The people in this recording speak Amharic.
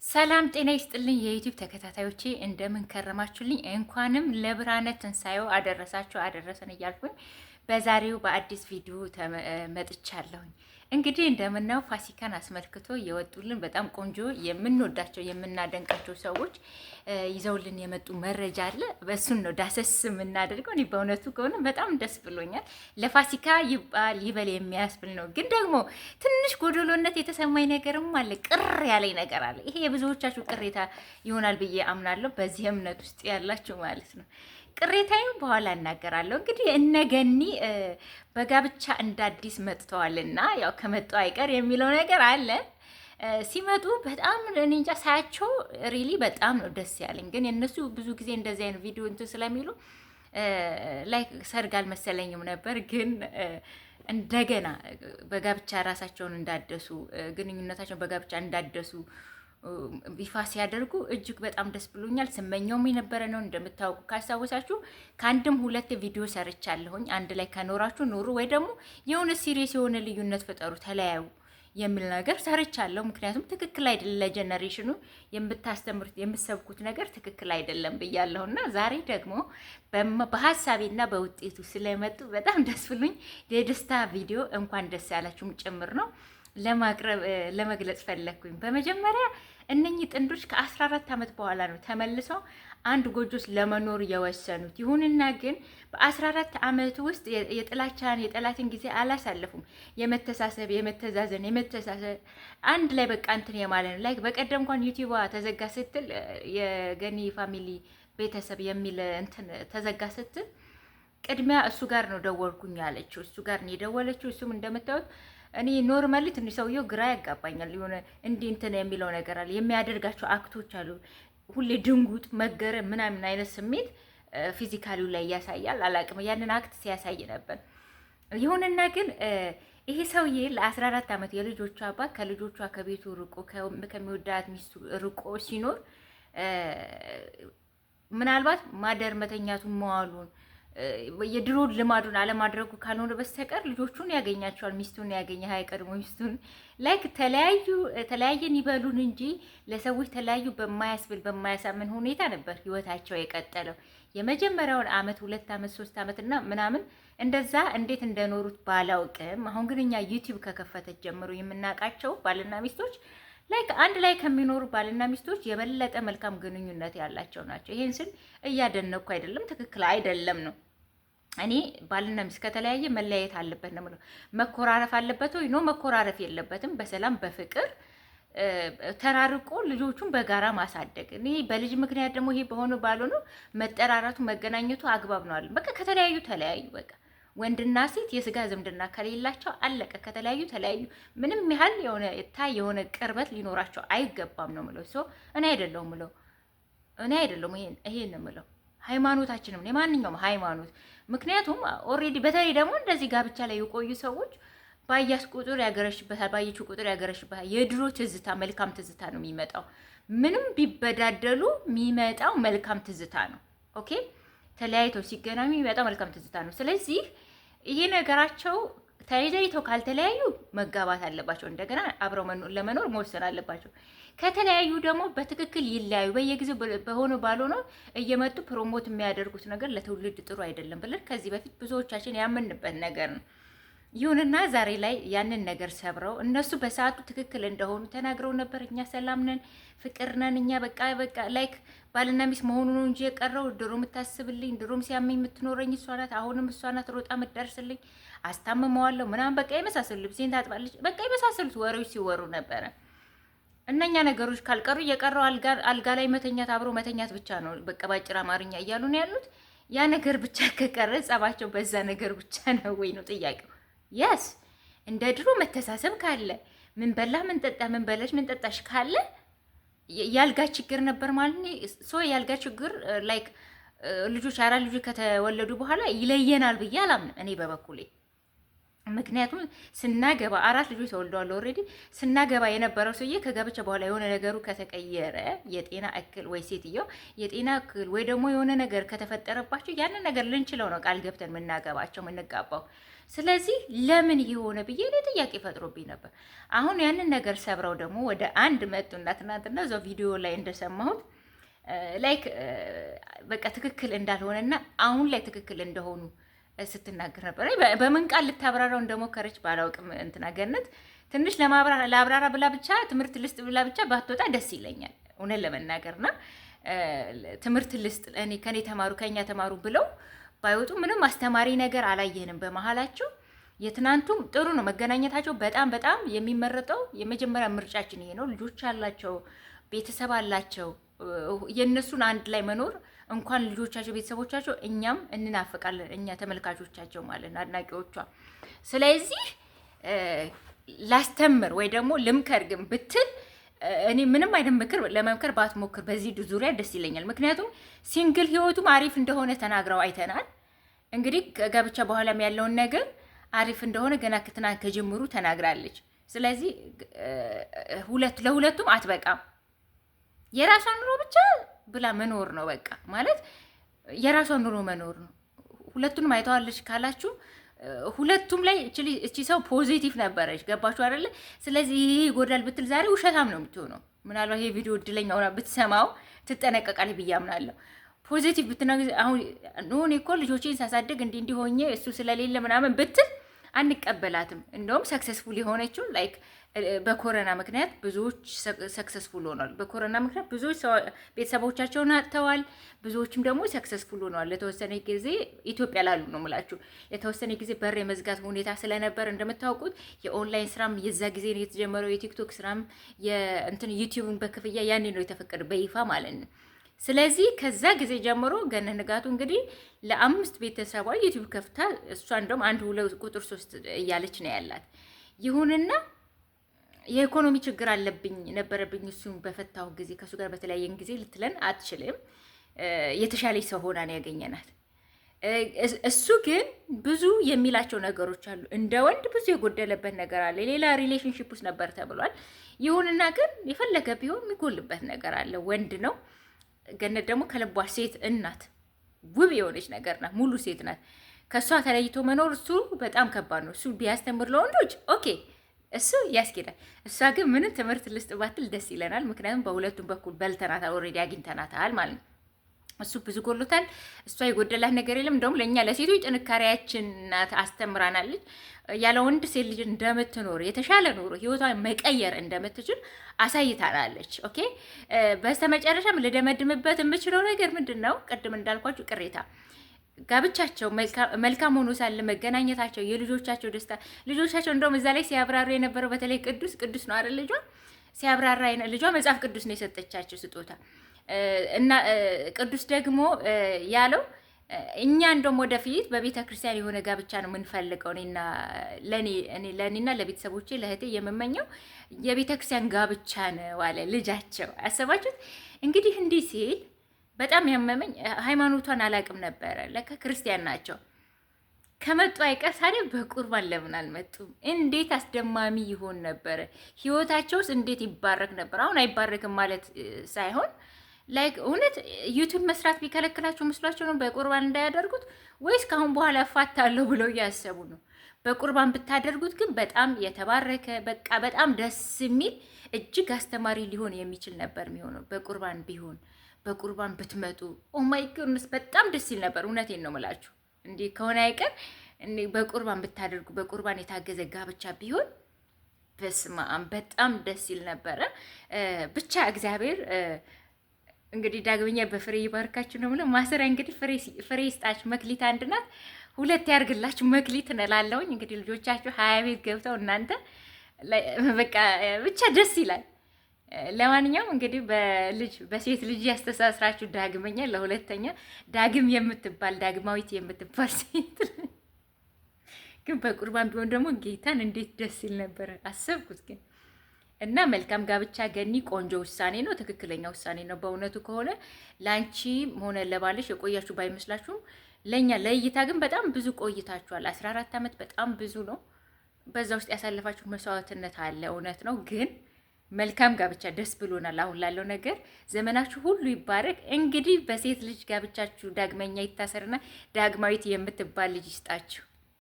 ሰላም ጤና ይስጥልኝ የዩቲዩብ ተከታታዮቼ እንደምን ከረማችሁልኝ? እንኳንም ለብርሃነ ትንሣኤው አደረሳችሁ አደረሰን እያልኩኝ በዛሬው በአዲስ ቪዲዮ መጥቻለሁኝ። እንግዲህ እንደምናየው ፋሲካን አስመልክቶ የወጡልን በጣም ቆንጆ የምንወዳቸው የምናደንቃቸው ሰዎች ይዘውልን የመጡ መረጃ አለ። በእሱን ነው ዳሰስ የምናደርገው። እኔ በእውነቱ ከሆነ በጣም ደስ ብሎኛል። ለፋሲካ ይበል የሚያስብል ነው። ግን ደግሞ ትንሽ ጎደሎነት የተሰማኝ ነገርም አለ፣ ቅር ያለኝ ነገር አለ። ይሄ የብዙዎቻችሁ ቅሬታ ይሆናል ብዬ አምናለሁ፣ በዚህ እምነት ውስጥ ያላችሁ ማለት ነው። ቅሬታዬን በኋላ እናገራለሁ። እንግዲህ እነገኒ በጋብቻ እንደ አዲስ መጥተዋልና ያው ከመጡ አይቀር የሚለው ነገር አለ። ሲመጡ በጣም እኔ እንጃ ሳያቸው ሪሊ በጣም ነው ደስ ያለኝ። ግን የእነሱ ብዙ ጊዜ እንደዚህ አይነት ቪዲዮ እንትን ስለሚሉ ላይ ሰርግ አልመሰለኝም ነበር። ግን እንደገና በጋብቻ ራሳቸውን እንዳደሱ ግንኙነታቸውን በጋብቻ እንዳደሱ ይፋ ሲያደርጉ እጅግ በጣም ደስ ብሎኛል። ስመኛውም የነበረ ነው። እንደምታውቁ ካስታወሳችሁ ከአንድም ሁለት ቪዲዮ ሰርቻለሁኝ። አንድ ላይ ከኖራችሁ ኑሩ፣ ወይ ደግሞ የሆነ ሲሪየስ የሆነ ልዩነት ፍጠሩ፣ ተለያዩ የሚል ነገር ሰርቻለሁ። ምክንያቱም ትክክል አይደለም፣ ለጀነሬሽኑ የምታስተምሩት የምትሰብኩት ነገር ትክክል አይደለም ብያለሁ እና ዛሬ ደግሞ በሀሳቤና በውጤቱ ስለመጡ በጣም ደስ ብሎኝ የደስታ ቪዲዮ እንኳን ደስ ያላችሁም ጭምር ነው ለመግለጽ ፈለግኩኝ። በመጀመሪያ እነኚህ ጥንዶች ከ14 ዓመት በኋላ ነው ተመልሰው አንድ ጎጆስ ለመኖር የወሰኑት። ይሁንና ግን በ14 ዓመት ውስጥ የጠላትን ጊዜ አላሳለፉም። የመተሳሰብ የመተዛዘን አንድ ላይ በቃ እንትን የማለት ነው። ላይክ በቀደም እንኳን ዩቲዩብ ተዘጋ ስትል የገኒ ፋሚሊ ቤተሰብ የሚል እንትን ተዘጋ ስትል ቅድሚያ እሱ ጋር ነው ደወልኩኝ ያለችው። እሱ ጋር ነው የደወለችው። እሱም እንደምታዩት እኔ ኖርማሊ ትንሽ ሰውየው ግራ ያጋባኛል። የሆነ እንዲህ እንትን የሚለው ነገር አለ፣ የሚያደርጋቸው አክቶች አሉ። ሁሌ ድንጉጥ መገረም ምናምን አይነት ስሜት ፊዚካሊው ላይ ያሳያል። አላቅም ያንን አክት ሲያሳይ ነበር። ይሁንና ግን ይሄ ሰውዬ ለ14 ዓመት የልጆቿ አባት ከልጆቿ ከቤቱ ርቆ ከሚወዳት ሚስቱ ርቆ ሲኖር ምናልባት ማደር መተኛቱን መዋሉን የድሮ ልማዱን አለማድረጉ ካልሆነ በስተቀር ልጆቹን ያገኛቸዋል። ሚስቱን ያገኘ ቀድሞ ሚስቱን ላይክ ተለያየን ይበሉን እንጂ ለሰዎች ተለያዩ በማያስብል በማያሳምን ሁኔታ ነበር ህይወታቸው የቀጠለው። የመጀመሪያውን አመት 2 ዓመት 3 ዓመት እና ምናምን እንደዛ እንዴት እንደኖሩት ባላውቅም፣ አሁን ግን እኛ ዩቲዩብ ከከፈተች ጀምሮ የምናውቃቸው ባልና ሚስቶች ላይክ አንድ ላይ ከሚኖሩ ባልና ሚስቶች የበለጠ መልካም ግንኙነት ያላቸው ናቸው። ይሄን ስል እያደነኩ አይደለም፣ ትክክል አይደለም ነው። እኔ ባልና ሚስት ከተለያየ መለያየት አለበት ነው የምለው። መኮራረፍ አለበት ወይ? ኖ መኮራረፍ የለበትም። በሰላም በፍቅር ተራርቆ ልጆቹን በጋራ ማሳደግ። እኔ በልጅ ምክንያት ደግሞ ይሄ በሆነ ባልሆነ መጠራራቱ መገናኘቱ አግባብ ነው አለ። በቃ ከተለያዩ ተለያዩ። በቃ ወንድና ሴት የስጋ ዝምድና ከሌላቸው አለቀ። ከተለያዩ ተለያዩ። ምንም ያህል የሆነ ቅርበት ሊኖራቸው አይገባም ነው የምለው። ሶ እኔ አይደለሁም ይሄን የምለው ሃይማኖታችንም የማንኛውም ሃይማኖት። ምክንያቱም ኦልሬዲ በተለይ ደግሞ እንደዚህ ጋብቻ ላይ የቆዩ ሰዎች ባያስ ቁጥር ያገረሽበታል፣ ባየችው ቁጥር ያገረሽበታል። የድሮ ትዝታ መልካም ትዝታ ነው የሚመጣው። ምንም ቢበዳደሉ የሚመጣው መልካም ትዝታ ነው። ኦኬ ተለያይተው ሲገናኙ የሚመጣው መልካም ትዝታ ነው። ስለዚህ ይሄ ነገራቸው ተለያይተው ካልተለያዩ መጋባት አለባቸው። እንደገና አብረው ለመኖር መወሰን አለባቸው። ከተለያዩ ደግሞ በትክክል ይለያዩ። በየጊዜው በሆነ ባልሆነ እየመጡ ፕሮሞት የሚያደርጉት ነገር ለትውልድ ጥሩ አይደለም ብለን ከዚህ በፊት ብዙዎቻችን ያመንበት ነገር ነው። ይሁንና ዛሬ ላይ ያንን ነገር ሰብረው እነሱ በሰዓቱ ትክክል እንደሆኑ ተናግረው ነበር። እኛ ሰላም ነን፣ ፍቅር ነን፣ እኛ በቃ ላይክ ባልና ሚስት መሆኑ ነው እንጂ የቀረው ድሮ የምታስብልኝ ድሮም ሲያመኝ የምትኖረኝ እሷ ናት፣ አሁንም እሷ ናት ሮጣ የምትደርስልኝ፣ አስታምመዋለሁ ምናምን በቃ የመሳሰሉ ልብሴን ታጥባለች፣ በቃ የመሳሰሉት ወሬዎች ሲወሩ ነበረ። እነኛ ነገሮች ካልቀሩ የቀረው አልጋ ላይ መተኛት አብሮ መተኛት ብቻ ነው። በቃ ባጭር አማርኛ እያሉ ነው ያሉት። ያ ነገር ብቻ ከቀረ ጸባቸው በዛ ነገር ብቻ ነው ወይ ነው ጥያቄው። የስ እንደ ድሮ መተሳሰብ ካለ ምን በላ ምን ጠጣ ምን በላሽ ምን ጠጣሽ ካለ ያልጋ ችግር ነበር ማለት ነው። ሶ ያልጋ ችግር ላይክ ልጆች 4 ልጆች ከተወለዱ በኋላ ይለየናል ብዬ አላምንም እኔ በበኩሌ። ምክንያቱም ስናገባ 4 ልጆች ተወልደዋል። ኦልሬዲ ስናገባ የነበረው ሰውዬ ከጋብቻ በኋላ የሆነ ነገሩ ከተቀየረ የጤና እክል ወይ ሴትየው የጤና እክል ወይ ደግሞ የሆነ ነገር ከተፈጠረባቸው ያንን ነገር ልንችለው ነው ቃል ገብተን የምናገባቸው የምንጋባው። ስለዚህ ለምን የሆነ ብዬ እኔ ጥያቄ ፈጥሮብኝ ነበር። አሁን ያንን ነገር ሰብረው ደግሞ ወደ አንድ መጡና ትናንትና እዛው ቪዲዮ ላይ እንደሰማሁት ላይክ በቃ ትክክል እንዳልሆነና አሁን ላይ ትክክል እንደሆኑ ስትናገር ነበር። በምን ቃል ልታብራራው እንደሞከረች ባላውቅም እንትና ገነት ትንሽ ለአብራራ ብላ ብቻ ትምህርት ልስጥ ብላ ብቻ ባትወጣ ደስ ይለኛል እውነት ለመናገርና ትምህርት ልስጥ ከኔ ተማሩ ከኛ ተማሩ ብለው ባይወጡ ምንም አስተማሪ ነገር አላየንም በመሀላቸው። የትናንቱም ጥሩ ነው መገናኘታቸው በጣም በጣም የሚመረጠው የመጀመሪያ ምርጫችን ይሄ ነው። ልጆች አላቸው፣ ቤተሰብ አላቸው። የእነሱን አንድ ላይ መኖር እንኳን ልጆቻቸው ቤተሰቦቻቸው እኛም እንናፍቃለን፣ እኛ ተመልካቾቻቸው ማለት ነው አድናቂዎቿ። ስለዚህ ላስተምር ወይ ደግሞ ልምከር ግን ብትል እኔ ምንም አይነት ምክር ለመምከር ባትሞክር በዚህ ዙሪያ ደስ ይለኛል። ምክንያቱም ሲንግል ህይወቱም አሪፍ እንደሆነ ተናግረው አይተናል። እንግዲህ ከጋብቻ በኋላም ያለውን ነገር አሪፍ እንደሆነ ገና ከትናንት ከጅምሩ ተናግራለች። ስለዚህ ለሁለቱም አትበቃም። የራሷን ኑሮ ብቻ ብላ መኖር ነው በቃ ማለት የራሷን ኑሮ መኖር ነው። ሁለቱንም አይተዋለች ካላችሁ ሁለቱም ላይ እቺ ሰው ፖዚቲቭ ነበረች። ገባችሁ አይደለ? ስለዚህ ይሄ ይጎዳል ብትል ዛሬ ውሸታም ነው የምትሆነው። ምናልባት ይሄ ቪዲዮ እድለኛ ሆና ብትሰማው ትጠነቀቃለች ብዬ አምናለሁ። ፖዚቲቭ ብትናገር አሁን እኔ እኮ ልጆቼን ሳሳድግ እንዲህ ሆኜ እሱ ስለሌለ ምናምን ብትል አንቀበላትም። እንደውም ሰክሰስፉል የሆነችው ላይክ በኮሮና ምክንያት ብዙዎች ሰክሰስፉል ሆኗል። በኮሮና ምክንያት ብዙዎች ቤተሰቦቻቸውን አጥተዋል። ብዙዎችም ደግሞ ሰክሰስፉል ሆኗል። ለተወሰነ ጊዜ ኢትዮጵያ ላሉ ነው የምላችሁ ለተወሰነ ጊዜ በር የመዝጋት ሁኔታ ስለነበር እንደምታውቁት የኦንላይን ስራም የዛ ጊዜ ነው የተጀመረው። የቲክቶክ ስራም የእንትን ዩቲዩብን በክፍያ ያኔ ነው የተፈቀደ በይፋ ማለት ነው። ስለዚህ ከዛ ጊዜ ጀምሮ ገነት ንጋቱ እንግዲህ ለ5 ቤተሰቧ ዩቲዩብ ከፍታ እሷ እንደውም 1 2 ቁጥር 3 እያለች ነው ያላት። ይሁንና የኢኮኖሚ ችግር አለብኝ ነበረብኝ እሱን በፈታው ጊዜ ከሱ ጋር በተለያየን ጊዜ ልትለን አትችልም። የተሻለች ሰው ሆና ነው ያገኘናት። እሱ ግን ብዙ የሚላቸው ነገሮች አሉ። እንደ ወንድ ብዙ የጎደለበት ነገር አለ። ሌላ ሪሌሽንሺፕ ውስጥ ነበር ተብሏል። ይሁንና ግን የፈለገ ቢሆን የሚጎልበት ነገር አለ። ወንድ ነው። ገነት ደግሞ ከልቧ ሴት እናት ውብ የሆነች ነገር ናት። ሙሉ ሴት ናት። ከእሷ ተለይቶ መኖር እሱ በጣም ከባድ ነው። እሱ ቢያስተምር ለወንዶች ኦኬ እሱ ያስኬዳል። እሷ ግን ምንም ትምህርት ልስጥ ባትል ደስ ይለናል። ምክንያቱም በሁለቱም በኩል በልተናታል፣ ኦልሬዲ አግኝተናታል ማለት ነው። እሱ ብዙ ጎሎታል፣ እሷ የጎደላት ነገር የለም። እንደውም ለእኛ ለሴቶች ጥንካሬያችን ናት፣ አስተምራናለች። ያለ ወንድ ሴት ልጅ እንደምትኖር የተሻለ ኑሮ ህይወቷን መቀየር እንደምትችል አሳይታናለች። ኦኬ በስተመጨረሻም ልደመድምበት የምችለው ነገር ምንድን ነው? ቅድም እንዳልኳችሁ ቅሬታ ጋብቻቸው መልካም ሆኖ ሳለ መገናኘታቸው የልጆቻቸው ደስታ ልጆቻቸው እንደውም እዛ ላይ ሲያብራሩ የነበረው በተለይ ቅዱስ ነው አይደል? ልጇ ሲያብራራ ልጇ መጽሐፍ ቅዱስ ነው የሰጠቻቸው ስጦታ እና ቅዱስ ደግሞ ያለው እኛ እንደውም ወደፊት በቤተ ክርስቲያን የሆነ ጋብቻ ነው የምንፈልገው። ለእኔና ለቤተሰቦቼ ለእህቴ የምመኘው የቤተ ክርስቲያን ጋብቻ ነው አለ ልጃቸው። አሰባችሁት እንግዲህ እንዲህ ሲል በጣም ያመመኝ ሃይማኖቷን አላቅም ነበረ። ለካ ክርስቲያን ናቸው። ከመጡ አይቀር ታዲያ በቁርባን ለምን አልመጡም? እንዴት አስደማሚ ይሆን ነበረ። ህይወታቸውስ እንዴት ይባረክ ነበር። አሁን አይባረክም ማለት ሳይሆን ላይክ እውነት ዩቲዩብ መስራት ቢከለክላቸው መስሏቸው ነው በቁርባን እንዳያደርጉት ወይስ ካሁን በኋላ እፋታለሁ ብለው እያሰቡ ነው? በቁርባን ብታደርጉት ግን በጣም የተባረከ በቃ በጣም ደስ የሚል እጅግ አስተማሪ ሊሆን የሚችል ነበር የሚሆነው በቁርባን ቢሆን በቁርባን ብትመጡ ኦ ማይ ጎድነስ በጣም ደስ ይል ነበር። እውነቴን ነው የምላችሁ። እንዴ ከሆነ አይቀር በቁርባን ብታደርጉ በቁርባን የታገዘ ጋብቻ ቢሆን በስመ አብ በጣም ደስ ይል ነበረ። ብቻ እግዚአብሔር እንግዲህ ዳግመኛ በፍሬ ይባርካችሁ ነው የምለው። ማሰሪያ እንግዲህ ፍሬ ይስጣችሁ። መክሊት አንድ ናት፣ 2 ያርግላችሁ መክሊት እንላለሁኝ። እንግዲህ ልጆቻችሁ 20 ቤት ገብተው እናንተ በቃ ብቻ ደስ ይላል። ለማንኛውም እንግዲህ በሴት ልጅ ያስተሳስራችሁ ዳግመኛ ለሁለተኛ ዳግም የምትባል ዳግማዊት የምትባል ሴት ግን በቁርባን ቢሆን ደግሞ ጌታን እንዴት ደስ ይል ነበር አሰብኩት። ግን እና መልካም ጋብቻ ገኒ፣ ቆንጆ ውሳኔ ነው፣ ትክክለኛ ውሳኔ ነው። በእውነቱ ከሆነ ለአንቺ ሆነ ለባልሽ የቆያችሁ ባይመስላችሁም ለእኛ ለእይታ ግን በጣም ብዙ ቆይታችኋል። 14 ዓመት በጣም ብዙ ነው። በዛ ውስጥ ያሳለፋችሁት መስዋዕትነት አለ፣ እውነት ነው። ግን መልካም ጋብቻ፣ ደስ ብሎናል። አሁን ላለው ነገር ዘመናችሁ ሁሉ ይባረክ። እንግዲህ በሴት ልጅ ጋብቻችሁ ዳግመኛ ይታሰርና ዳግማዊት የምትባል ልጅ ይስጣችሁ።